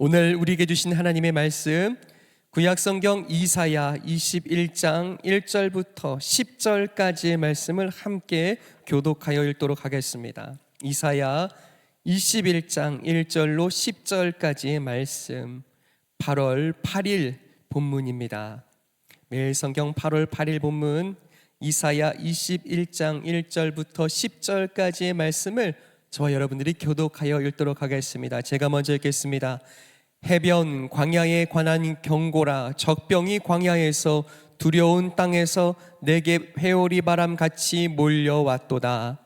오늘 우리에게 주신 하나님의 말씀, 구약성경 이사야 21장 1절부터 10절까지의 말씀을 함께 교독하여 읽도록 하겠습니다. 이사야 21장 1절로 10절까지의 말씀, 8월 8일 본문입니다. 매일 성경 8월 8일 본문 이사야 21장 1절부터 10절까지의 말씀을 저와 여러분들이 교독하여 읽도록 하겠습니다. 제가 먼저 읽겠습니다. 해변 광야에 관한 경고라. 적병이 광야에서 두려운 땅에서 내게 회오리 바람 같이 몰려왔도다.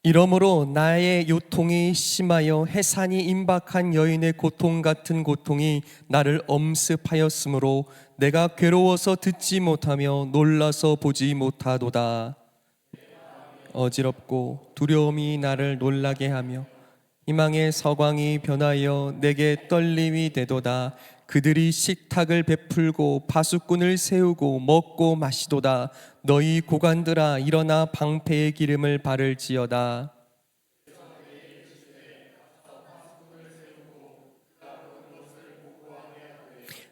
이러므로 나의 요통이 심하여 해산이 임박한 여인의 고통 같은 고통이 나를 엄습하였으므로 내가 괴로워서 듣지 못하며 놀라서 보지 못하도다. 어지럽고 두려움이 나를 놀라게 하며 희망의 서광이 변하여 내게 떨림이 되도다. 그들이 식탁을 베풀고 파수꾼을 세우고 먹고 마시도다. 너희 고관들아 일어나 방패의 기름을 바를지어다.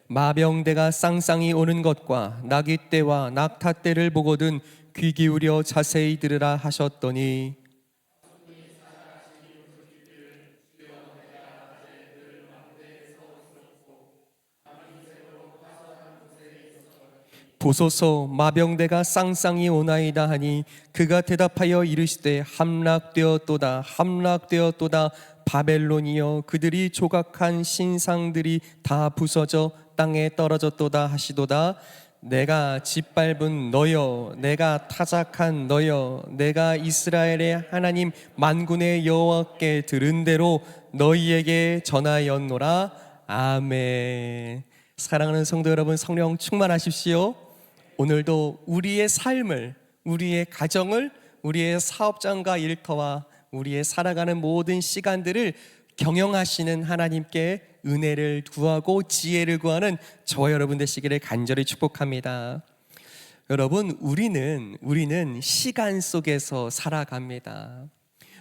마병대가 쌍쌍이 오는 것과 나귀떼와 낙타떼를 보거든 귀 기울여 자세히 들으라 하셨더니 보소서, 마병대가 쌍쌍이 오나이다 하니 그가 대답하여 이르시되 함락되었도다 함락되었도다. 바벨론이여, 그들이 조각한 신상들이 다 부서져 땅에 떨어졌도다 하시도다. 내가 짓밟은 너여, 내가 타작한 너여, 내가 이스라엘의 하나님 만군의 여호와께 들은 대로 너희에게 전하였노라. 아멘. 사랑하는 성도 여러분, 성령 충만하십시오. 오늘도 우리의 삶을, 우리의 가정을, 우리의 사업장과 일터와 우리의 살아가는 모든 시간들을 경영하시는 하나님께 은혜를 구하고 지혜를 구하는 저와 여러분 되시기를 간절히 축복합니다. 여러분, 우리는 시간 속에서 살아갑니다.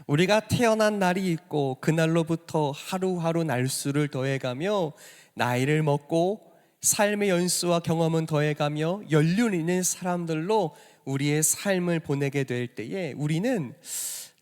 우리가 태어난 날이 있고 그날로부터 하루하루 날수를 더해가며 나이를 먹고 삶의 연수와 경험은 더해가며 연륜 있는 사람들로 우리의 삶을 보내게 될 때에 우리는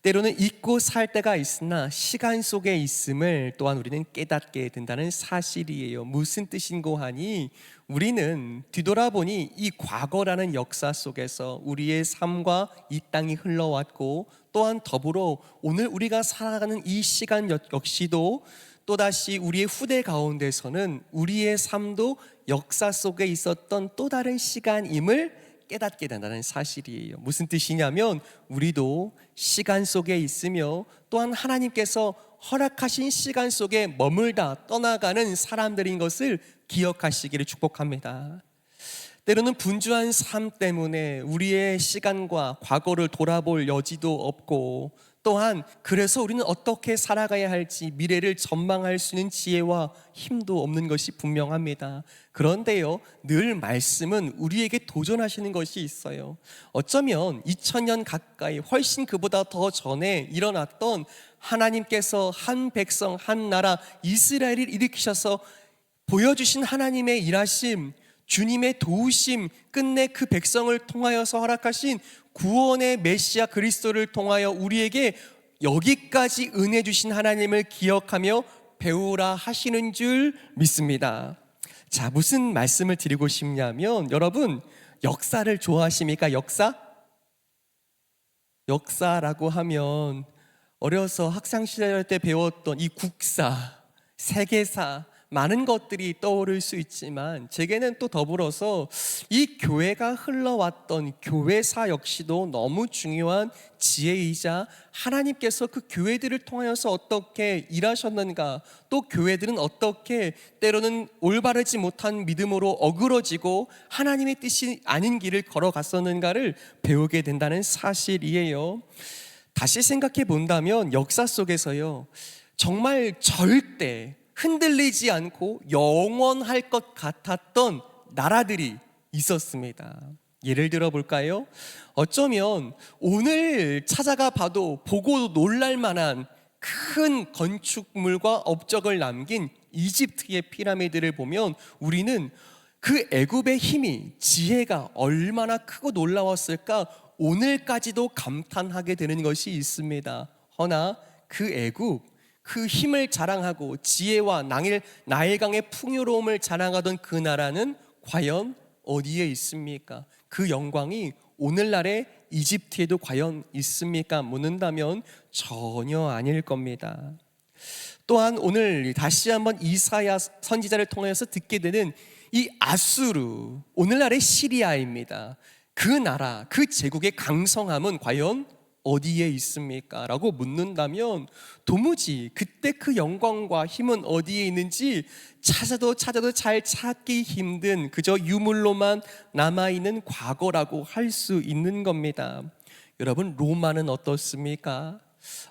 때로는 잊고 살 때가 있으나 시간 속에 있음을 또한 우리는 깨닫게 된다는 사실이에요. 무슨 뜻인고 하니 우리는 뒤돌아보니 이 과거라는 역사 속에서 우리의 삶과 이 땅이 흘러왔고 또한 더불어 오늘 우리가 살아가는 이 시간 역시도 또다시 우리의 후대 가운데서는 우리의 삶도 역사 속에 있었던 또 다른 시간임을 깨닫게 된다는 사실이에요. 무슨 뜻이냐면 우리도 시간 속에 있으며 또한 하나님께서 허락하신 시간 속에 머물다 떠나가는 사람들인 것을 기억하시기를 축복합니다. 때로는 분주한 삶 때문에 우리의 시간과 과거를 돌아볼 여지도 없고 또한 그래서 우리는 어떻게 살아가야 할지 미래를 전망할 수 있는 지혜와 힘도 없는 것이 분명합니다. 그런데요, 늘 말씀은 우리에게 도전하시는 것이 있어요. 어쩌면 2000년 가까이 훨씬 그보다 더 전에 일어났던 하나님께서 한 백성, 한 나라 이스라엘을 일으키셔서 보여주신 하나님의 일하심, 주님의 도우심, 끝내 그 백성을 통하여서 허락하신 구원의 메시아 그리스도를 통하여 우리에게 여기까지 은혜 주신 하나님을 기억하며 배우라 하시는 줄 믿습니다. 자, 무슨 말씀을 드리고 싶냐면 여러분, 역사를 좋아하십니까? 역사라고 하면 어려서 학창시절 때 배웠던 이 국사, 세계사 많은 것들이 떠오를 수 있지만 제게는 또 더불어서 이 교회가 흘러왔던 교회사 역시도 너무 중요한 지혜이자 하나님께서 그 교회들을 통하여서 어떻게 일하셨는가, 또 교회들은 어떻게 때로는 올바르지 못한 믿음으로 어그러지고 하나님의 뜻이 아닌 길을 걸어갔었는가를 배우게 된다는 사실이에요. 다시 생각해 본다면 역사 속에서요, 정말 절대 흔들리지 않고 영원할 것 같았던 나라들이 있었습니다. 예를 들어 볼까요? 어쩌면 오늘 찾아가 봐도 보고 놀랄 만한 큰 건축물과 업적을 남긴 이집트의 피라미드를 보면 우리는 그 애굽의 힘이, 지혜가 얼마나 크고 놀라웠을까 오늘까지도 감탄하게 되는 것이 있습니다. 허나 그 애굽, 그 힘을 자랑하고 지혜와 나일강의 풍요로움을 자랑하던 그 나라는 과연 어디에 있습니까? 그 영광이 오늘날의 이집트에도 과연 있습니까? 묻는다면 전혀 아닐 겁니다. 또한 오늘 다시 한번 이사야 선지자를 통해서 듣게 되는 이 아수르, 오늘날의 시리아입니다. 그 나라, 그 제국의 강성함은 과연 어디에 있습니까? 라고 묻는다면 도무지 그때 그 영광과 힘은 어디에 있는지 찾아도 잘 찾기 힘든 그저 유물로만 남아있는 과거라고 할 수 있는 겁니다. 여러분, 로마는 어떻습니까?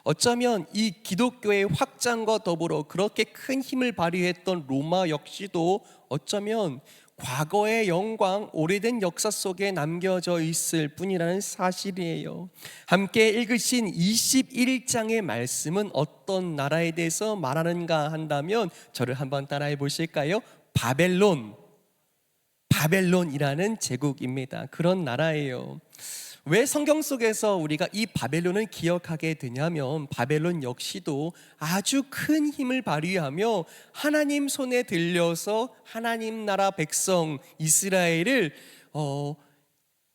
어쩌면 이 기독교의 확장과 더불어 그렇게 큰 힘을 발휘했던 로마 역시도 어쩌면 과거의 영광, 오래된 역사 속에 남겨져 있을 뿐이라는 사실이에요. 함께 읽으신 21장의 말씀은 어떤 나라에 대해서 말하는가 한다면 저를 한번 따라해 보실까요? 바벨론이라는 제국입니다. 그런 나라예요. 왜 성경 속에서 우리가 이 바벨론을 기억하게 되냐면 바벨론 역시도 아주 큰 힘을 발휘하며 하나님 손에 들려서 하나님 나라 백성 이스라엘을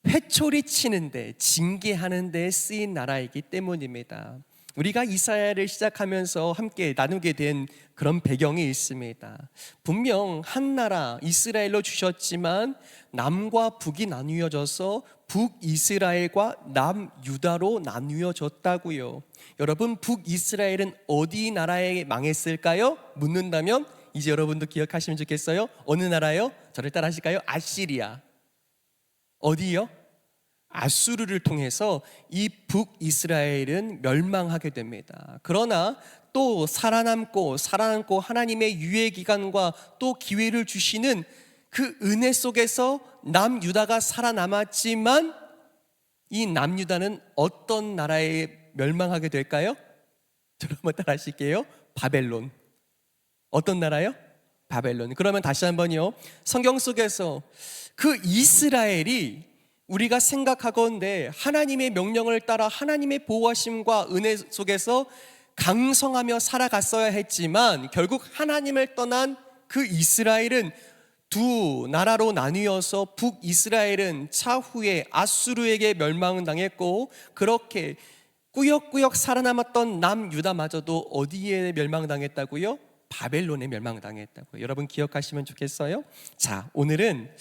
회초리 치는데, 징계하는 데 쓰인 나라이기 때문입니다. 우리가 이사야를 시작하면서 함께 나누게 된 그런 배경이 있습니다. 분명 한 나라 이스라엘로 주셨지만 남과 북이 나누어져서 북이스라엘과 남유다로 나누어졌다고요. 여러분, 북이스라엘은 어디 나라에 망했을까요? 묻는다면 이제 여러분도 기억하시면 좋겠어요. 어느 나라요? 저를 따라 하실까요? 아시리아. 어디요? 아수르를 통해서 이 북이스라엘은 멸망하게 됩니다. 그러나 또 살아남고 하나님의 유예 기간과 또 기회를 주시는 그 은혜 속에서 남유다가 살아남았지만 이 남유다는 어떤 나라에 멸망하게 될까요? 저를 한번 따라 하실게요. 바벨론. 어떤 나라요? 바벨론. 그러면 다시 한번요. 성경 속에서 그 이스라엘이 우리가 생각하건대 하나님의 명령을 따라 하나님의 보호하심과 은혜 속에서 강성하며 살아갔어야 했지만 결국 하나님을 떠난 그 이스라엘은 두 나라로 나뉘어서 북이스라엘은 차후에 아수르에게 멸망당했고 그렇게 꾸역꾸역 살아남았던 남유다마저도 어디에 멸망당했다고요? 바벨론에 멸망당했다고요. 여러분 기억하시면 좋겠어요? 자, 오늘은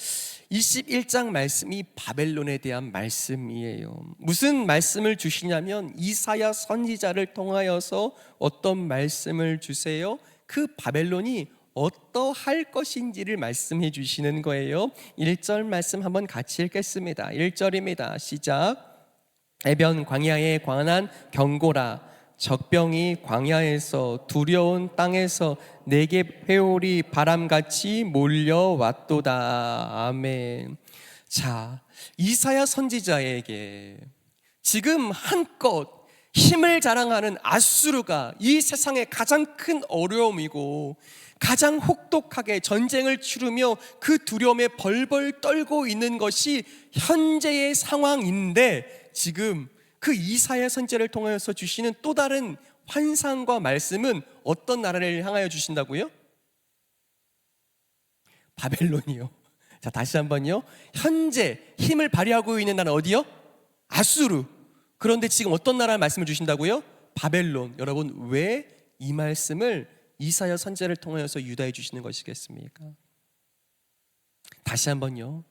21장 말씀이 바벨론에 대한 말씀이에요. 무슨 말씀을 주시냐면 이사야 선지자를 통하여서 어떤 말씀을 주세요? 그 바벨론이 어떠할 것인지를 말씀해 주시는 거예요. 1절 말씀 한번 같이 읽겠습니다. 1절입니다. 시작. 해변 광야에 관한 경고라. 적병이 광야에서 두려운 땅에서 내게 회오리 바람같이 몰려왔도다. 아멘. 자, 이사야 선지자에게 지금 한껏 힘을 자랑하는 아수르가 이 세상의 가장 큰 어려움이고 가장 혹독하게 전쟁을 치르며 그 두려움에 벌벌 떨고 있는 것이 현재의 상황인데 지금 그 이사야 선지자를 통해서 주시는 또 다른 환상과 말씀은 어떤 나라를 향하여 주신다고요? 바벨론이요. 자, 다시 한번요. 현재 힘을 발휘하고 있는 나라 어디요? 아수르. 그런데 지금 어떤 나라의 말씀을 주신다고요? 바벨론. 여러분, 왜 이 말씀을 이사야 선지자를 통하여서 유다해 주시는 것이겠습니까? 다시 한번요.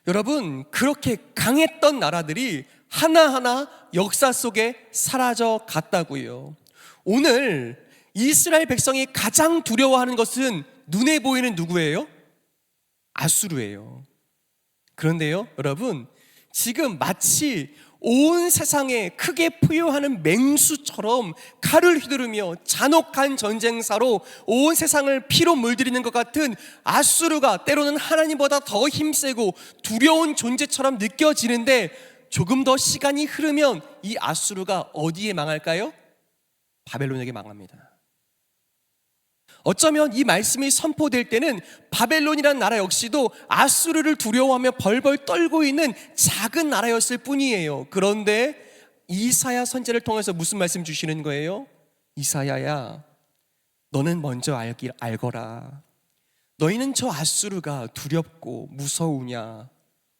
여러분, 그렇게 강했던 나라들이 하나하나 역사 속에 사라져 갔다고요. 오늘 이스라엘 백성이 가장 두려워하는 것은 눈에 보이는 누구예요? 아수르예요. 그런데요, 여러분, 지금 마치 온 세상에 크게 포효하는 맹수처럼 칼을 휘두르며 잔혹한 전쟁사로 온 세상을 피로 물들이는 것 같은 아수르가 때로는 하나님보다 더 힘세고 두려운 존재처럼 느껴지는데, 조금 더 시간이 흐르면 이 아수르가 어디에 망할까요? 바벨론에게 망합니다. 어쩌면 이 말씀이 선포될 때는 바벨론이라는 나라 역시도 아수르를 두려워하며 벌벌 떨고 있는 작은 나라였을 뿐이에요. 그런데 이사야 선지자를 통해서 무슨 말씀 주시는 거예요? 이사야야, 너는 먼저 알거라. 너희는 저 아수르가 두렵고 무서우냐?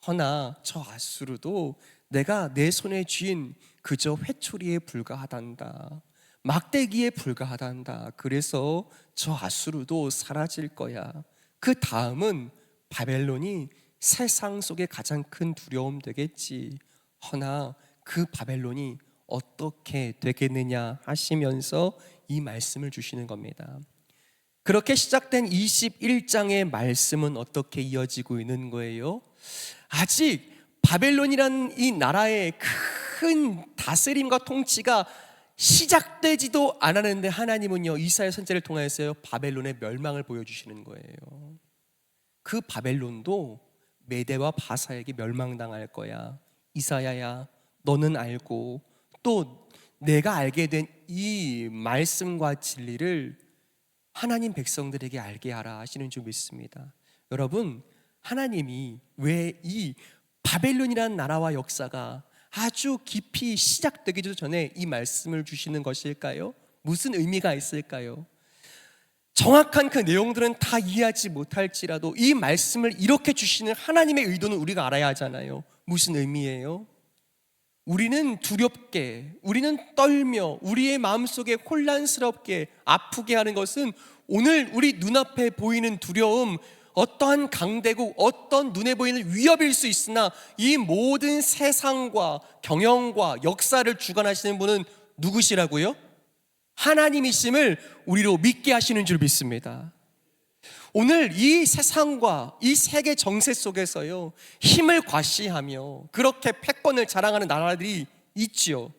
허나 저 아수르도 내가 내 손에 쥔 그저 회초리에 불과하단다. 막대기에 불과하단다. 그래서 저 아수르도 사라질 거야. 그 다음은 바벨론이 세상 속에 가장 큰 두려움 되겠지. 허나 그 바벨론이 어떻게 되겠느냐 하시면서 이 말씀을 주시는 겁니다. 그렇게 시작된 21장의 말씀은 어떻게 이어지고 있는 거예요? 아직 바벨론이라는 이 나라의 큰 다스림과 통치가 시작되지도 않았는데 하나님은요, 이사야 선지자를 통해서 바벨론의 멸망을 보여주시는 거예요. 그 바벨론도 메대와 바사에게 멸망당할 거야. 이사야야, 너는 알고 또 내가 알게 된 이 말씀과 진리를 하나님 백성들에게 알게 하라 하시는 줄 믿습니다. 여러분, 하나님이 왜 이 바벨론이라는 나라와 역사가 아주 깊이 시작되기도 전에 이 말씀을 주시는 것일까요? 무슨 의미가 있을까요? 정확한 그 내용들은 다 이해하지 못할지라도 이 말씀을 이렇게 주시는 하나님의 의도는 우리가 알아야 하잖아요. 무슨 의미예요? 우리는 두렵게, 우리는 떨며 우리의 마음속에 혼란스럽게 아프게 하는 것은 오늘 우리 눈앞에 보이는 두려움, 어떠한 강대국, 어떤 눈에 보이는 위협일 수 있으나 이 모든 세상과 경영과 역사를 주관하시는 분은 누구시라고요? 하나님이심을 우리로 믿게 하시는 줄 믿습니다. 오늘 이 세상과 이 세계 정세 속에서요, 힘을 과시하며 그렇게 패권을 자랑하는 나라들이 있지요.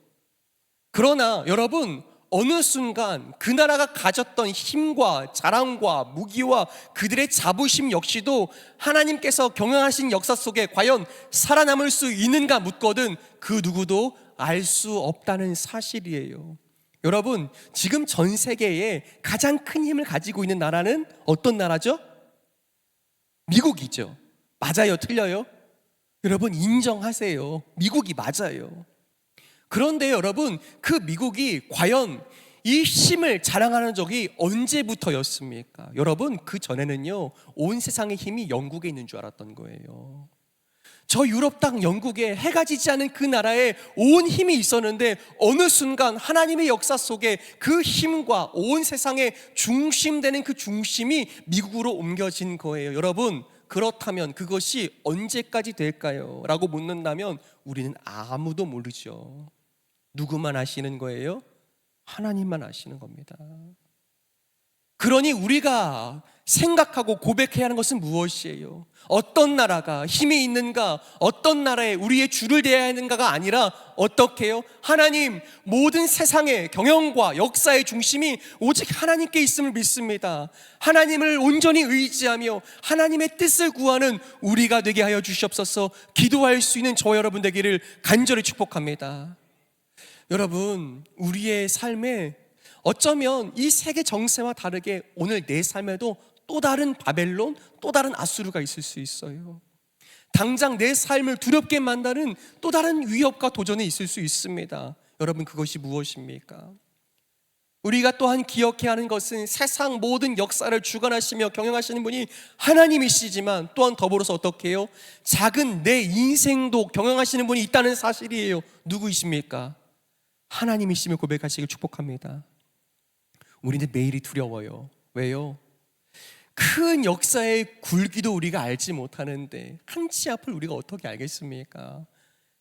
그러나 여러분, 어느 순간 그 나라가 가졌던 힘과 자랑과 무기와 그들의 자부심 역시도 하나님께서 경영하신 역사 속에 과연 살아남을 수 있는가 묻거든 그 누구도 알 수 없다는 사실이에요. 여러분, 지금 전 세계에 가장 큰 힘을 가지고 있는 나라는 어떤 나라죠? 미국이죠. 맞아요? 틀려요? 여러분, 인정하세요. 미국이 맞아요. 그런데 여러분, 그 미국이 과연 이 힘을 자랑하는 적이 언제부터였습니까? 여러분, 그 전에는요, 온 세상의 힘이 영국에 있는 줄 알았던 거예요. 저 유럽 땅 영국에 해가 지지 않은 그 나라에 온 힘이 있었는데 어느 순간 하나님의 역사 속에 그 힘과 온 세상의 중심되는 그 중심이 미국으로 옮겨진 거예요. 여러분, 그렇다면 그것이 언제까지 될까요? 라고 묻는다면 우리는 아무도 모르죠. 누구만 아시는 거예요? 하나님만 아시는 겁니다. 그러니 우리가 생각하고 고백해야 하는 것은 무엇이에요? 어떤 나라가 힘이 있는가, 어떤 나라에 우리의 줄을 대야 하는가가 아니라 어떻게 해요? 하나님, 모든 세상의 경영과 역사의 중심이 오직 하나님께 있음을 믿습니다. 하나님을 온전히 의지하며 하나님의 뜻을 구하는 우리가 되게 하여 주시옵소서. 기도할 수 있는 저와 여러분 되기를 간절히 축복합니다. 여러분, 우리의 삶에 어쩌면 이 세계 정세와 다르게 오늘 내 삶에도 또 다른 바벨론, 또 다른 아수르가 있을 수 있어요. 당장 내 삶을 두렵게 만드는 또 다른 위협과 도전이 있을 수 있습니다. 여러분, 그것이 무엇입니까? 우리가 또한 기억해야 하는 것은 세상 모든 역사를 주관하시며 경영하시는 분이 하나님이시지만 또한 더불어서 어떻게 해요? 작은 내 인생도 경영하시는 분이 있다는 사실이에요. 누구이십니까? 하나님이심을 고백하시길 축복합니다. 우리는 매일이 두려워요. 왜요? 큰 역사의 굴기도 우리가 알지 못하는데 한 치 앞을 우리가 어떻게 알겠습니까?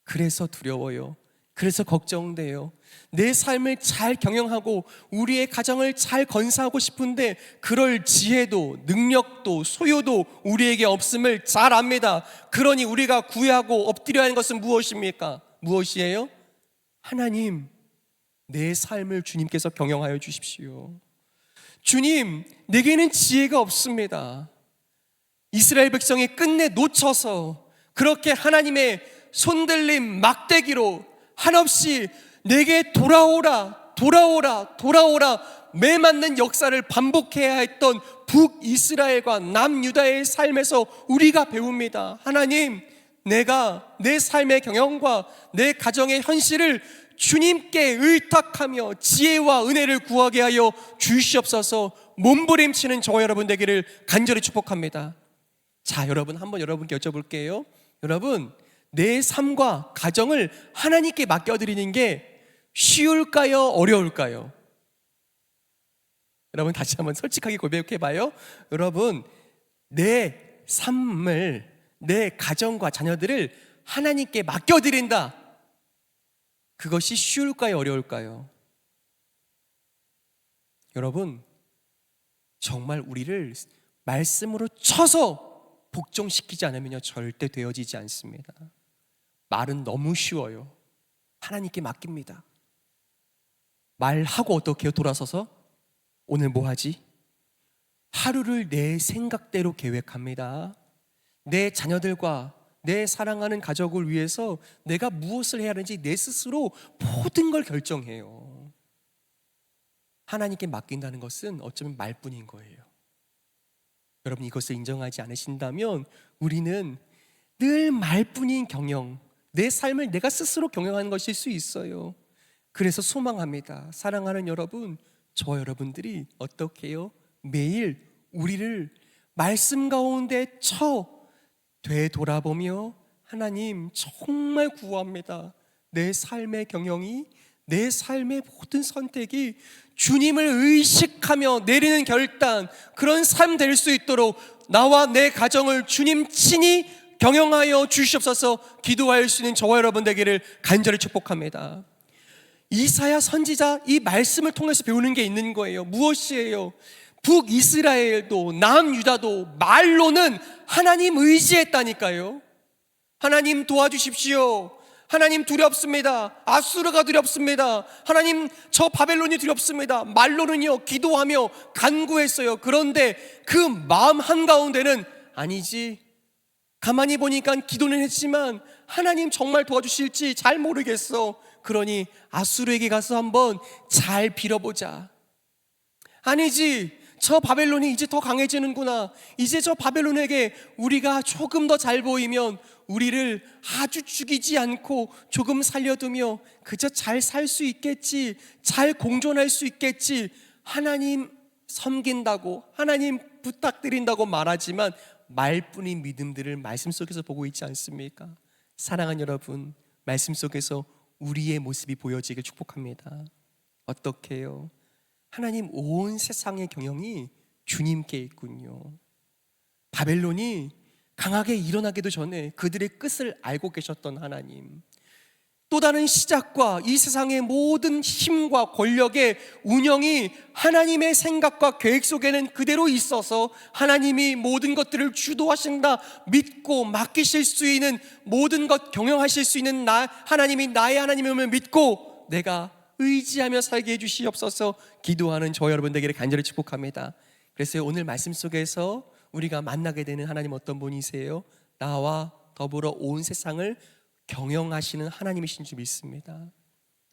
그래서 두려워요. 그래서 걱정돼요. 내 삶을 잘 경영하고 우리의 가정을 잘 건사하고 싶은데 그럴 지혜도 능력도 소유도 우리에게 없음을 잘 압니다. 그러니 우리가 구애하고 엎드려야 하는 것은 무엇입니까? 무엇이에요? 하나님, 내 삶을 주님께서 경영하여 주십시오. 주님, 내게는 지혜가 없습니다. 이스라엘 백성이 끝내 놓쳐서 그렇게 하나님의 손들림 막대기로 한없이 내게 돌아오라, 돌아오라, 돌아오라 매맞는 역사를 반복해야 했던 북이스라엘과 남유다의 삶에서 우리가 배웁니다. 하나님, 내가 내 삶의 경영과 내 가정의 현실을 주님께 의탁하며 지혜와 은혜를 구하게 하여 주시옵소서. 몸부림치는 저와 여러분 되기를 간절히 축복합니다. 자, 여러분, 한번 여러분께 여쭤볼게요. 여러분, 내 삶과 가정을 하나님께 맡겨드리는 게 쉬울까요? 어려울까요? 여러분, 다시 한번 솔직하게 고백해봐요. 여러분, 내 삶을, 내 가정과 자녀들을 하나님께 맡겨드린다. 그것이 쉬울까요? 어려울까요? 여러분, 정말 우리를 말씀으로 쳐서 복종시키지 않으면요, 절대 되어지지 않습니다. 말은 너무 쉬워요. 하나님께 맡깁니다. 말하고 어떻게 해요? 돌아서서 오늘 뭐 하지? 하루를 내 생각대로 계획합니다. 내 자녀들과 내 사랑하는 가족을 위해서 내가 무엇을 해야 하는지 내 스스로 모든 걸 결정해요. 하나님께 맡긴다는 것은 어쩌면 말뿐인 거예요. 여러분, 이것을 인정하지 않으신다면 우리는 늘 말뿐인 경영, 내 삶을 내가 스스로 경영하는 것일 수 있어요. 그래서 소망합니다. 사랑하는 여러분, 저와 여러분들이 어떻게 해요? 매일 우리를 말씀 가운데 되돌아보며 하나님, 정말 구합니다. 내 삶의 경영이, 내 삶의 모든 선택이 주님을 의식하며 내리는 결단, 그런 삶 될 수 있도록 나와 내 가정을 주님 친히 경영하여 주시옵소서. 기도할 수 있는 저와 여러분 되기를 간절히 축복합니다. 이사야 선지자 이 말씀을 통해서 배우는 게 있는 거예요. 무엇이에요? 북이스라엘도 남유다도 말로는 하나님 의지했다니까요. 하나님 도와주십시오. 하나님 두렵습니다. 아수르가 두렵습니다. 하나님, 저 바벨론이 두렵습니다. 말로는요, 기도하며 간구했어요. 그런데 그 마음 한가운데는 아니지, 가만히 보니까 기도는 했지만 하나님 정말 도와주실지 잘 모르겠어. 그러니 아수르에게 가서 한번 잘 빌어보자. 아니지, 저 바벨론이 이제 더 강해지는구나. 이제 저 바벨론에게 우리가 조금 더 잘 보이면 우리를 아주 죽이지 않고 조금 살려두며 그저 잘 살 수 있겠지, 잘 공존할 수 있겠지, 하나님 섬긴다고, 하나님 부탁드린다고 말하지만 말뿐인 믿음들을 말씀 속에서 보고 있지 않습니까? 사랑하는 여러분, 말씀 속에서 우리의 모습이 보여지길 축복합니다. 어떻게 해요? 하나님, 온 세상의 경영이 주님께 있군요. 바벨론이 강하게 일어나기도 전에 그들의 끝을 알고 계셨던 하나님, 또 다른 시작과 이 세상의 모든 힘과 권력의 운영이 하나님의 생각과 계획 속에는 그대로 있어서 하나님이 모든 것들을 주도하신다 믿고 맡기실 수 있는, 모든 것 경영하실 수 있는 하나님이 나의 하나님임을 믿고 내가 의지하며 살게 해주시옵소서. 기도하는 저 여러분 되기를 간절히 축복합니다. 그래서 오늘 말씀 속에서 우리가 만나게 되는 하나님 어떤 분이세요? 나와 더불어 온 세상을 경영하시는 하나님이신 줄 믿습니다.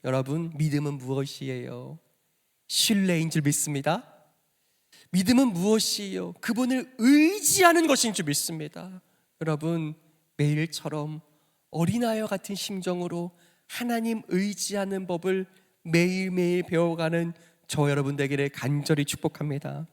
여러분, 믿음은 무엇이에요? 신뢰인 줄 믿습니다. 믿음은 무엇이에요? 그분을 의지하는 것인 줄 믿습니다. 여러분, 매일처럼 어린아이와 같은 심정으로 하나님 의지하는 법을 매일매일 배워가는 저 여러분 되기를 간절히 축복합니다.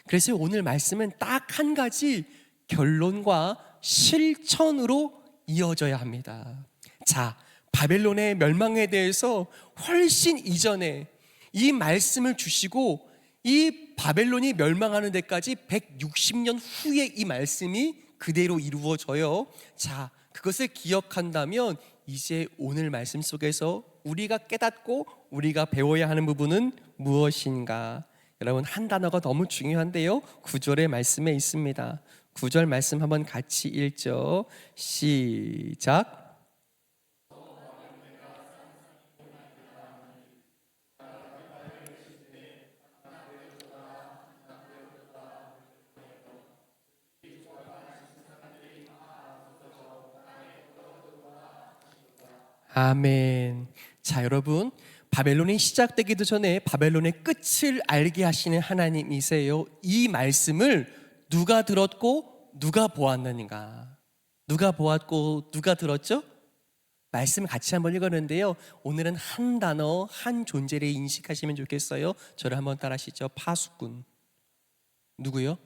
그래서 오늘 말씀은 딱 한 가지 결론과 실천으로 이어져야 합니다. 자, 바벨론의 멸망에 대해서 훨씬 이전에 이 말씀을 주시고 이 바벨론이 멸망하는 데까지 160년 후에 이 말씀이 그대로 이루어져요. 자, 그것을 기억한다면 이제 오늘 말씀 속에서 우리가 깨닫고 우리가 배워야 하는 부분은 무엇인가? 여러분, 한 단어가 너무 중요한데요, 9절의 말씀에 있습니다. 9절 말씀 한번 같이 읽죠. 시작. 아멘. 자, 여러분, 바벨론이 시작되기도 전에 바벨론의 끝을 알게 하시는 하나님이세요. 이 말씀을 누가 들었고 누가 보았느니가? 누가 보았고 누가 들었죠? 말씀을 같이 한번 읽었는데요. 오늘은 한 단어, 한 존재를 인식하시면 좋겠어요. 저를 한번 따라하시죠. 파수꾼. 누구요?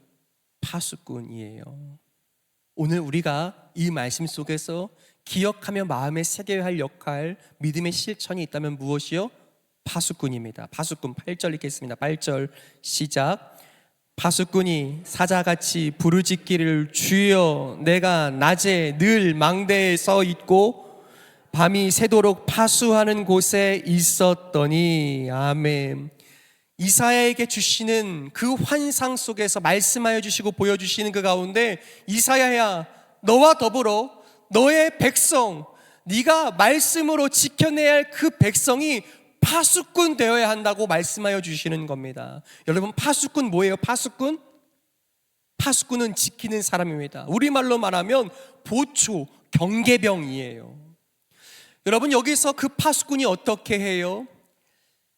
파수꾼이에요. 오늘 우리가 이 말씀 속에서 기억하며 마음에 새겨야 할 역할, 믿음의 실천이 있다면 무엇이요? 파수꾼입니다. 파수꾼 8절 읽겠습니다. 8절 시작. 파수꾼이 사자같이 부르짖기를 주여 내가 낮에 늘 망대에 서 있고 밤이 새도록 파수하는 곳에 있었더니. 아멘. 이사야에게 주시는 그 환상 속에서 말씀하여 주시고 보여주시는 그 가운데 이사야야, 너와 더불어 너의 백성, 네가 말씀으로 지켜내야 할 그 백성이 파수꾼 되어야 한다고 말씀하여 주시는 겁니다. 여러분, 파수꾼 뭐예요? 파수꾼? 파수꾼은 지키는 사람입니다. 우리말로 말하면 보초, 경계병이에요. 여러분, 여기서 그 파수꾼이 어떻게 해요?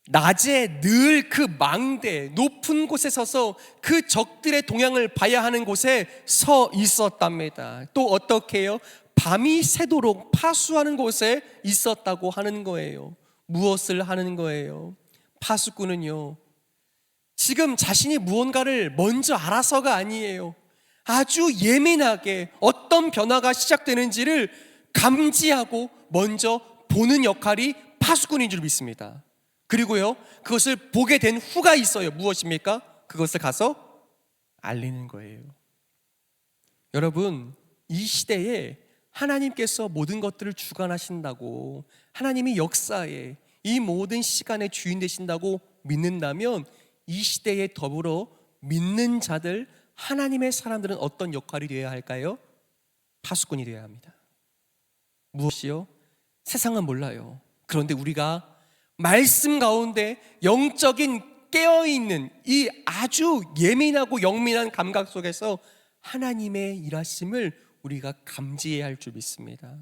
낮에 늘 그 망대, 높은 곳에 서서 그 적들의 동향을 봐야 하는 곳에 서 있었답니다. 또 어떻게 해요? 밤이 새도록 파수하는 곳에 있었다고 하는 거예요. 무엇을 하는 거예요? 파수꾼은요, 지금 자신이 무언가를 먼저 알아서가 아니에요. 아주 예민하게 어떤 변화가 시작되는지를 감지하고 먼저 보는 역할이 파수꾼인 줄 믿습니다. 그리고요, 그것을 보게 된 후가 있어요. 무엇입니까? 그것을 가서 알리는 거예요. 여러분, 이 시대에 하나님께서 모든 것들을 주관하신다고, 하나님이 역사에 이 모든 시간의 주인 되신다고 믿는다면 이 시대에 더불어 믿는 자들, 하나님의 사람들은 어떤 역할이 되어야 할까요? 파수꾼이 되어야 합니다. 무엇이요? 세상은 몰라요. 그런데 우리가 말씀 가운데 영적인 깨어있는 이 아주 예민하고 영민한 감각 속에서 하나님의 일하심을 우리가 감지해야 할 줄 믿습니다.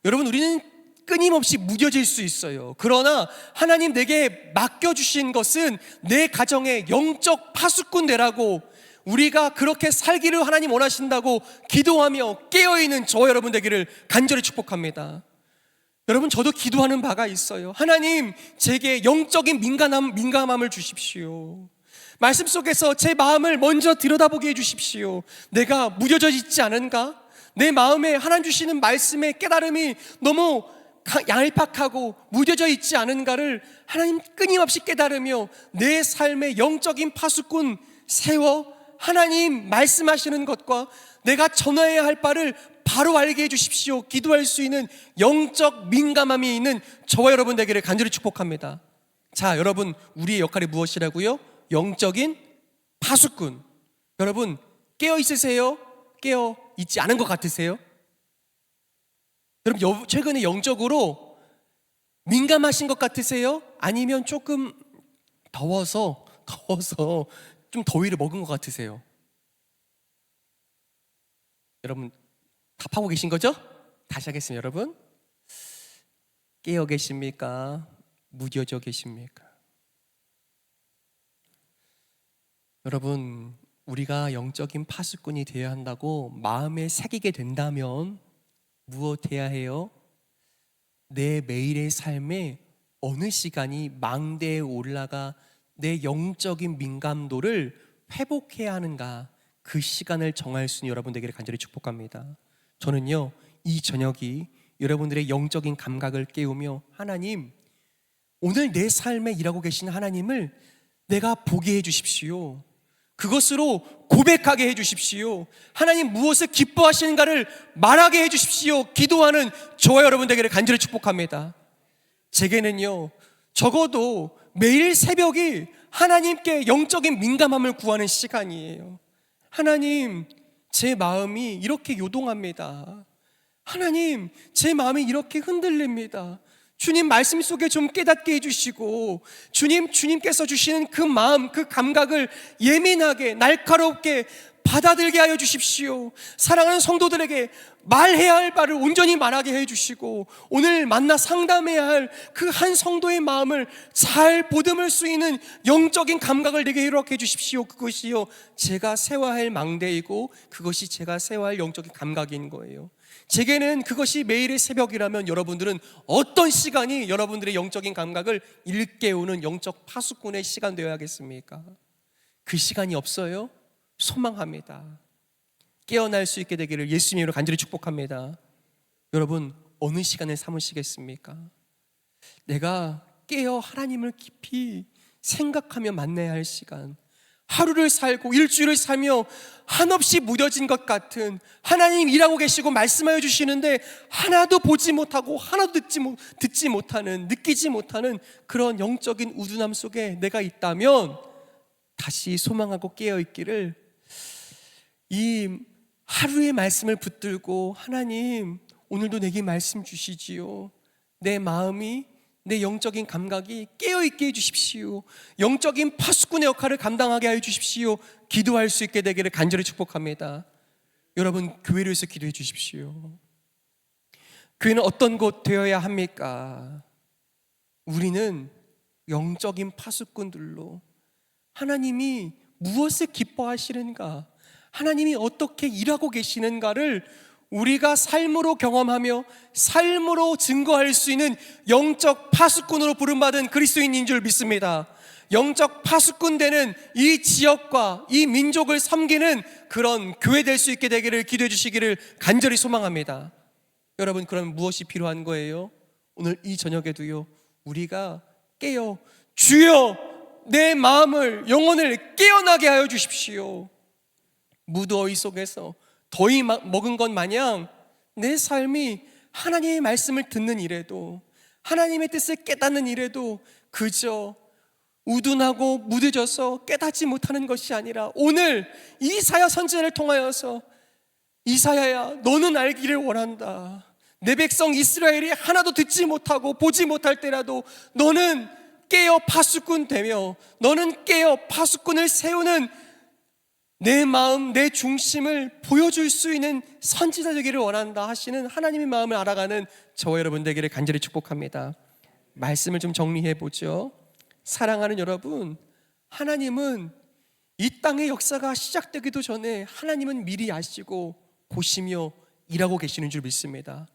여러분, 우리는 끊임없이 무뎌질 수 있어요. 그러나 하나님 내게 맡겨주신 것은 내 가정의 영적 파수꾼 되라고, 우리가 그렇게 살기를 하나님 원하신다고 기도하며 깨어있는 저와 여러분 되기를 간절히 축복합니다. 여러분, 저도 기도하는 바가 있어요. 하나님, 제게 영적인 민감함을 주십시오. 말씀 속에서 제 마음을 먼저 들여다보게 해주십시오. 내가 무뎌져 있지 않은가? 내 마음에 하나님 주시는 말씀의 깨달음이 너무 얄팍하고 무뎌져 있지 않은가를 하나님 끊임없이 깨달으며 내 삶의 영적인 파수꾼 세워 하나님 말씀하시는 것과 내가 전해야 할 바를 바로 알게 해주십시오. 기도할 수 있는 영적 민감함이 있는 저와 여러분 되기를 간절히 축복합니다. 자, 여러분, 우리의 역할이 무엇이라고요? 영적인 파수꾼. 여러분, 깨어 있으세요? 깨어 있지 않은 것 같으세요? 여러분, 최근에 영적으로 민감하신 것 같으세요? 아니면 조금 더워서 좀 더위를 먹은 것 같으세요? 여러분, 답하고 계신 거죠? 다시 하겠습니다. 여러분, 깨어 계십니까? 무뎌져 계십니까? 여러분, 우리가 영적인 파수꾼이 되어야 한다고 마음에 새기게 된다면 무엇해야 해요? 내 매일의 삶에 어느 시간이 망대에 올라가 내 영적인 민감도를 회복해야 하는가, 그 시간을 정할 수 있는 여러분 되기를 간절히 축복합니다. 저는요, 이 저녁이 여러분들의 영적인 감각을 깨우며 하나님, 오늘 내 삶에 일하고 계신 하나님을 내가 보게 해주십시오. 그것으로 고백하게 해주십시오. 하나님 무엇을 기뻐하시는가를 말하게 해주십시오. 기도하는 저와 여러분 되기를 간절히 축복합니다. 제게는요, 적어도 매일 새벽이 하나님께 영적인 민감함을 구하는 시간이에요. 하나님, 제 마음이 이렇게 요동합니다. 하나님, 제 마음이 이렇게 흔들립니다. 주님 말씀 속에 좀 깨닫게 해주시고 주님께서 주시는 그 마음, 그 감각을 예민하게 날카롭게 받아들게 하여 주십시오. 사랑하는 성도들에게 말해야 할 바를 온전히 말하게 해주시고 오늘 만나 상담해야 할 그 한 성도의 마음을 잘 보듬을 수 있는 영적인 감각을 내게 허락해 주십시오. 그것이요 제가 세워야 할 망대이고 그것이 제가 세워야 할 영적인 감각인 거예요. 제게는 그것이 매일의 새벽이라면 여러분들은 어떤 시간이 여러분들의 영적인 감각을 일깨우는 영적 파수꾼의 시간 되어야겠습니까? 그 시간이 없어요? 소망합니다. 깨어날 수 있게 되기를 예수님으로 간절히 축복합니다. 여러분 어느 시간을 삼으시겠습니까? 내가 깨어 하나님을 깊이 생각하며 만나야 할 시간, 하루를 살고 일주일을 살며 한없이 무뎌진 것 같은 하나님 일하고 계시고 말씀하여 주시는데 하나도 보지 못하고 하나도 듣지 못하는, 느끼지 못하는 그런 영적인 우둔함 속에 내가 있다면 다시 소망하고 깨어있기를 이 하루의 말씀을 붙들고 하나님 오늘도 내게 말씀 주시지요. 내 마음이 내 영적인 감각이 깨어있게 해주십시오. 영적인 파수꾼의 역할을 감당하게 하여 주십시오. 기도할 수 있게 되기를 간절히 축복합니다. 여러분 교회를 위해서 기도해 주십시오. 교회는 어떤 곳 되어야 합니까? 우리는 영적인 파수꾼들로 하나님이 무엇을 기뻐하시는가, 하나님이 어떻게 일하고 계시는가를 우리가 삶으로 경험하며 삶으로 증거할 수 있는 영적 파수꾼으로 부름받은 그리스도인인 줄 믿습니다. 영적 파수꾼 되는 이 지역과 이 민족을 섬기는 그런 교회 될 수 있게 되기를 기도해 주시기를 간절히 소망합니다. 여러분 그럼 무엇이 필요한 거예요? 오늘 이 저녁에도요 우리가 깨어 주여 내 마음을 영혼을 깨어나게 하여 주십시오. 무더위 속에서 더위 먹은 것 마냥 내 삶이 하나님의 말씀을 듣는 일에도 하나님의 뜻을 깨닫는 일에도 그저 우둔하고 무뎌져서 깨닫지 못하는 것이 아니라 오늘 이사야 선지자를 통하여서 이사야야 너는 알기를 원한다. 내 백성 이스라엘이 하나도 듣지 못하고 보지 못할 때라도 너는 깨어 파수꾼 되며 너는 깨어 파수꾼을 세우는 내 마음, 내 중심을 보여줄 수 있는 선지자 되기를 원한다 하시는 하나님의 마음을 알아가는 저와 여러분 되기를 간절히 축복합니다. 말씀을 좀 정리해 보죠. 사랑하는 여러분, 하나님은 이 땅의 역사가 시작되기도 전에 하나님은 미리 아시고 보시며 일하고 계시는 줄 믿습니다.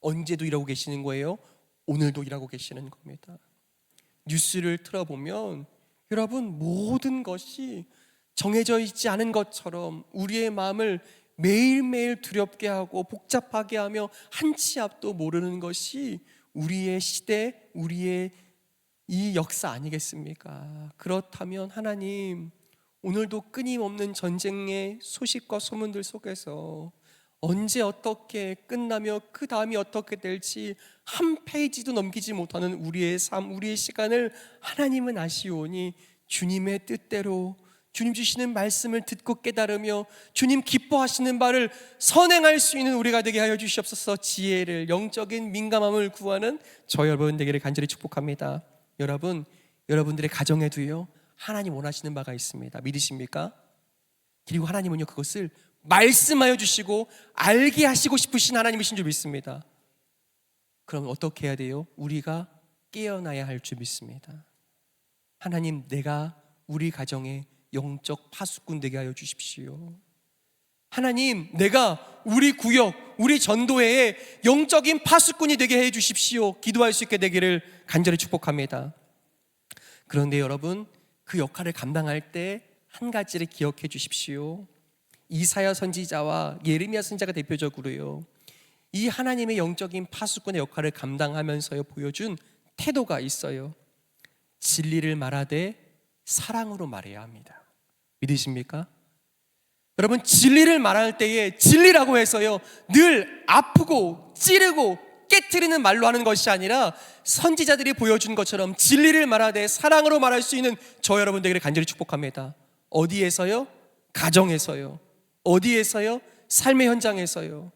언제도 일하고 계시는 거예요? 오늘도 일하고 계시는 겁니다. 뉴스를 틀어보면 여러분 모든 것이 정해져 있지 않은 것처럼 우리의 마음을 매일매일 두렵게 하고 복잡하게 하며 한 치 앞도 모르는 것이 우리의 시대, 우리의 이 역사 아니겠습니까? 그렇다면 하나님 오늘도 끊임없는 전쟁의 소식과 소문들 속에서 언제 어떻게 끝나며 그 다음이 어떻게 될지 한 페이지도 넘기지 못하는 우리의 삶, 우리의 시간을 하나님은 아시오니 주님의 뜻대로 주님 주시는 말씀을 듣고 깨달으며 주님 기뻐하시는 바를 선행할 수 있는 우리가 되게 하여 주시옵소서. 지혜를, 영적인 민감함을 구하는 저 여러분 되기를 간절히 축복합니다. 여러분, 여러분들의 가정에도요 하나님 원하시는 바가 있습니다. 믿으십니까? 그리고 하나님은요 그것을 말씀하여 주시고 알게 하시고 싶으신 하나님이신 줄 믿습니다. 그럼 어떻게 해야 돼요? 우리가 깨어나야 할 줄 믿습니다. 하나님 내가 우리 가정에 영적 파수꾼 되게 하여 주십시오. 하나님 내가 우리 구역, 우리 전도회에 영적인 파수꾼이 되게 해 주십시오. 기도할 수 있게 되기를 간절히 축복합니다. 그런데 여러분 그 역할을 감당할 때 한 가지를 기억해 주십시오. 이사야 선지자와 예레미야 선지자가 대표적으로요 이 하나님의 영적인 파수꾼의 역할을 감당하면서 보여준 태도가 있어요. 진리를 말하되 사랑으로 말해야 합니다. 믿으십니까? 여러분 진리를 말할 때에 진리라고 해서요 늘 아프고 찌르고 깨트리는 말로 하는 것이 아니라 선지자들이 보여준 것처럼 진리를 말하되 사랑으로 말할 수 있는 저 여러분 되기를 간절히 축복합니다. 어디에서요? 가정에서요. 어디에서요? 삶의 현장에서요.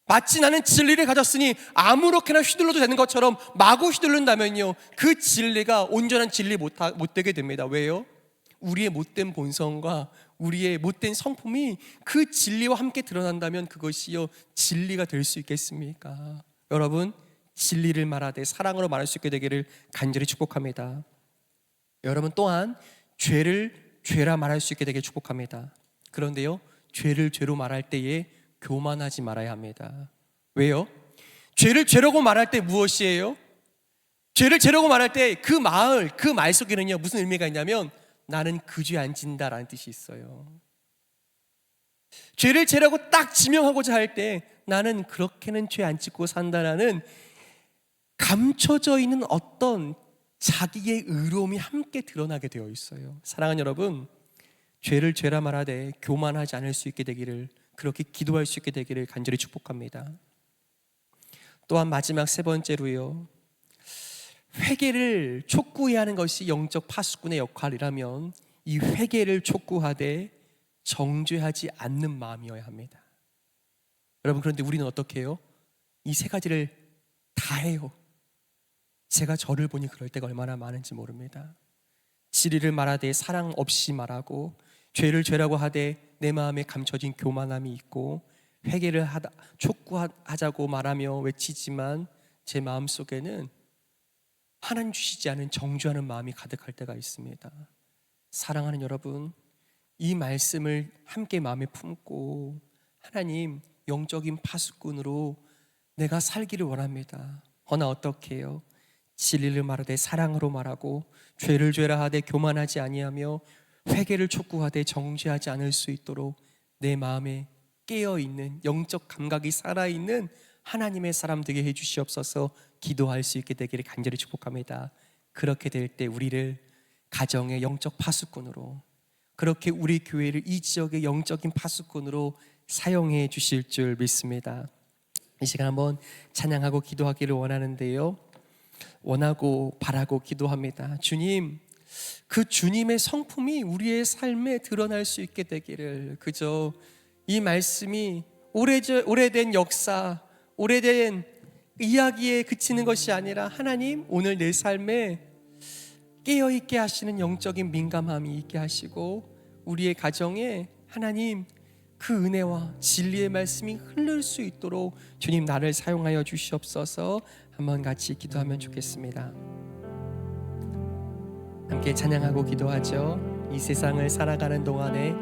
마치 나는 진리를 가졌으니 아무렇게나 휘둘러도 되는 것처럼 마구 휘둘른다면요, 그 진리가 온전한 진리 못 되게 됩니다. 왜요? 우리의 못된 본성과 우리의 못된 성품이 그 진리와 함께 드러난다면 그것이요 진리가 될 수 있겠습니까? 여러분, 진리를 말하되 사랑으로 말할 수 있게 되기를 간절히 축복합니다. 여러분 또한 죄를 죄라 말할 수 있게 되길 축복합니다. 그런데요, 죄를 죄로 말할 때에 교만하지 말아야 합니다. 왜요? 죄를 죄라고 말할 때 무엇이에요? 죄를 죄라고 말할 때 그 말 속에는요 무슨 의미가 있냐면 나는 그 죄 안 진다라는 뜻이 있어요. 죄를 죄라고 딱 지명하고자 할 때 나는 그렇게는 죄 안 짓고 산다라는 감춰져 있는 어떤 자기의 의로움이 함께 드러나게 되어 있어요. 사랑하는 여러분, 죄를 죄라 말하되 교만하지 않을 수 있게 되기를, 그렇게 기도할 수 있게 되기를 간절히 축복합니다. 또한 마지막 세 번째로요, 회개를 촉구해야 하는 것이 영적 파수꾼의 역할이라면 이 회개를 촉구하되 정죄하지 않는 마음이어야 합니다. 여러분, 그런데 우리는 어떻게 해요? 이 세 가지를 다 해요. 제가 저를 보니 그럴 때가 얼마나 많은지 모릅니다. 진리를 말하되 사랑 없이 말하고, 죄를 죄라고 하되 내 마음에 감춰진 교만함이 있고, 회개를 촉구하자고 말하며 외치지만 제 마음속에는 하나님 주시지 않은 정죄하는 마음이 가득할 때가 있습니다. 사랑하는 여러분, 이 말씀을 함께 마음에 품고 하나님, 영적인 파수꾼으로 내가 살기를 원합니다. 허나 어떻게 해요? 진리를 말하되 사랑으로 말하고, 죄를 죄라 하되 교만하지 아니하며, 회개를 촉구하되 정죄하지 않을 수 있도록 내 마음에 깨어있는 영적 감각이 살아있는 하나님의 사람 되게 해주시옵소서. 기도할 수 있게 되기를 간절히 축복합니다. 그렇게 될 때 우리를 가정의 영적 파수꾼으로, 그렇게 우리 교회를 이 지역의 영적인 파수꾼으로 사용해 주실 줄 믿습니다. 이 시간 한번 찬양하고 기도하기를 원하는데요, 원하고 바라고 기도합니다. 주님, 그 주님의 성품이 우리의 삶에 드러날 수 있게 되기를, 그저 이 말씀이 오래된 역사, 오래된 이야기에 그치는 것이 아니라 하나님, 오늘 내 삶에 깨어있게 하시는 영적인 민감함이 있게 하시고, 우리의 가정에 하나님 그 은혜와 진리의 말씀이 흐를 수 있도록 주님 나를 사용하여 주시옵소서. 한번 같이 기도하면 좋겠습니다. 함께 찬양하고 기도하죠. 이 세상을 살아가는 동안에, 이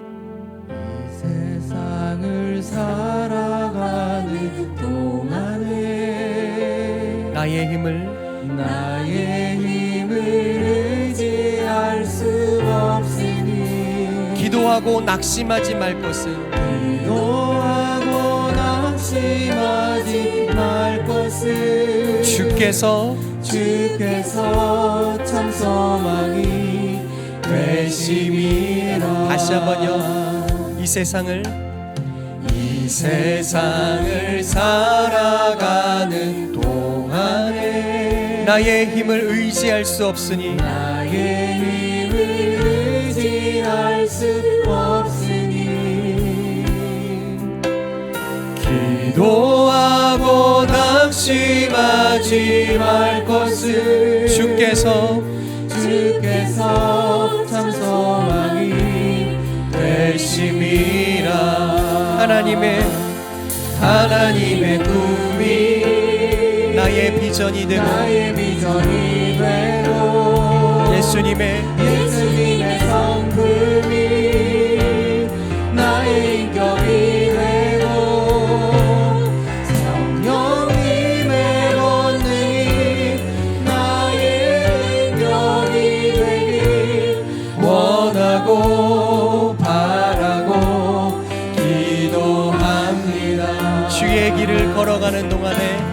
세상을 살아가는 동안에 나의 힘을 의지할 수 없으니, 기도하고 낙심하지 말 것은, 기도하고 낙심하지 말 것은 주께서 참 소망이 되심이라. 다시 한번요, 이 세상을 살아가는 동안에 나의 힘을 의지할 수 없으니, 나의 힘을 의지할 수 없으니, 기도하고 낙심하지 말 것을 주께서 참 소망이 되심이라. 하나님의 꿈이 나의 비전이 되고, 예수님의 성품이 나의 인격이 되고, 성령님의 권능이 나의 인격이 되길 원하고 바라고 기도합니다. 주의 길을 걸어가는 동안에,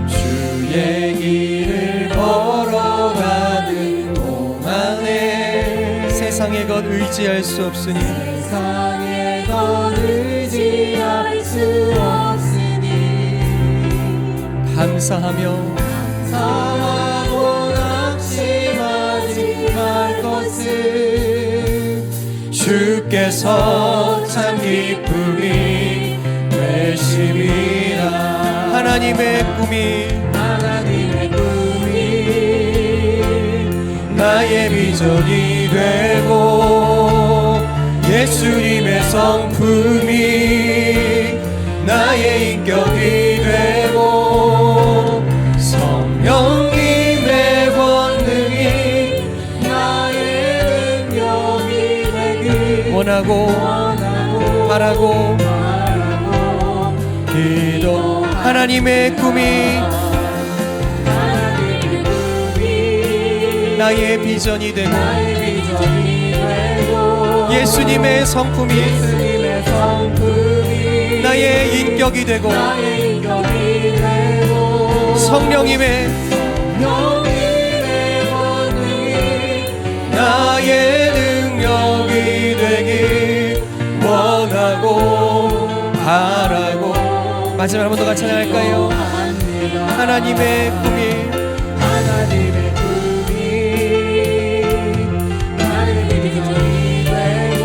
주의 길을 걸어가는 동안에 세상의 것 의지할 수 없으니, 세상의 것 의지할 수 없으니, 감사하고 낙심하지 말 것을 주께서 참 기쁨이 되심이라. 하나님의 꿈이 하나님의 꿈이 나의 비전이 되고 예수님의 성품이 나의 인격이 되고 성령님의 권능이 나의 능력이 되길 원하고 바라고 기도. 하나님의 꿈이 하나님의 꿈이 나의 비전이 되고 나의 비전이 되고 예수님의 성품이 예수님의 성품이 나의 인격이 되고 나의 인격이 되고 성령님의 성령님의 권능이 나의 능력이 되길 원하고 바라고. 마지막 한 번 더 같이 찬양할까요? 하나님의 꿈이 하나님의 꿈이 나의 비전이 되고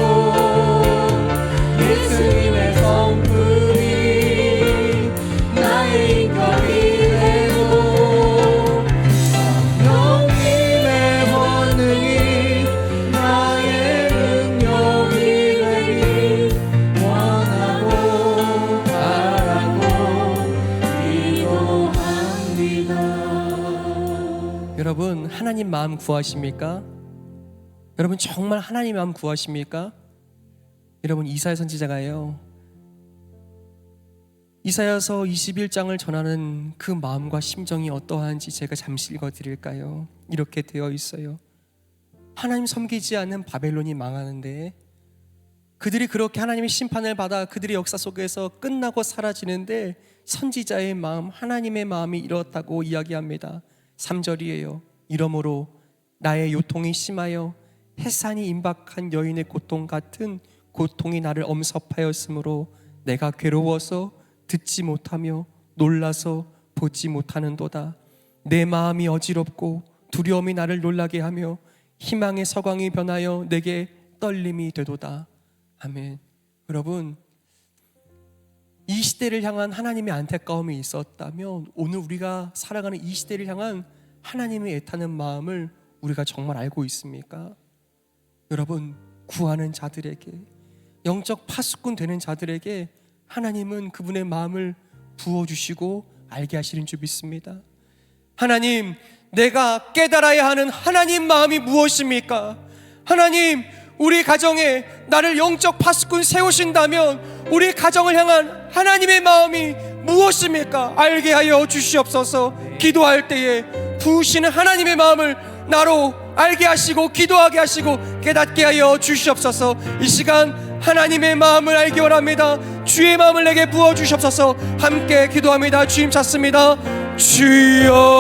예수님의 성품이 나의 인격이 되고 성령님의 권능이 나의 능력이 되길 원하고 바라고 기도합니다. 여러분, 하나님 마음 구하십니까? 여러분, 정말 하나님 마음 구하십니까? 여러분, 이사야 선지자가요, 이사야서 21장을 전하는 그 마음과 심정이 어떠한지 제가 잠시 읽어드릴까요? 이렇게 되어 있어요. 하나님 섬기지 않는 바벨론이 망하는데 그들이 그렇게 하나님의 심판을 받아 그들의 역사 속에서 끝나고 사라지는데 선지자의 마음, 하나님의 마음이 이렇다고 이야기합니다. 3절이에요. 이러므로 나의 요통이 심하여 해산이 임박한 여인의 고통 같은 고통이 나를 엄습하였으므로 내가 괴로워서 듣지 못하며 놀라서 보지 못하는도다. 내 마음이 어지럽고 두려움이 나를 놀라게 하며 희망의 서광이 변하여 내게 떨림이 되도다. 아멘. 여러분, 이 시대를 향한 하나님의 안타까움이 있었다면 오늘 우리가 살아가는 이 시대를 향한 하나님의 애타는 마음을 우리가 정말 알고 있습니까? 여러분, 구하는 자들에게, 영적 파수꾼 되는 자들에게 하나님은 그분의 마음을 부어주시고 알게 하시는 줄 믿습니다. 하나님, 내가 깨달아야 하는 하나님 마음이 무엇입니까? 하나님, 우리 가정에 나를 영적 파수꾼 세우신다면 우리 가정을 향한 하나님의 마음이 무엇입니까? 알게 하여 주시옵소서. 기도할 때에 부으시는 하나님의 마음을 나로 알게 하시고 기도하게 하시고 깨닫게 하여 주시옵소서. 이 시간 하나님의 마음을 알기 원합니다. 주의 마음을 내게 부어주시옵소서. 함께 기도합니다. 주님 찾습니다. 주여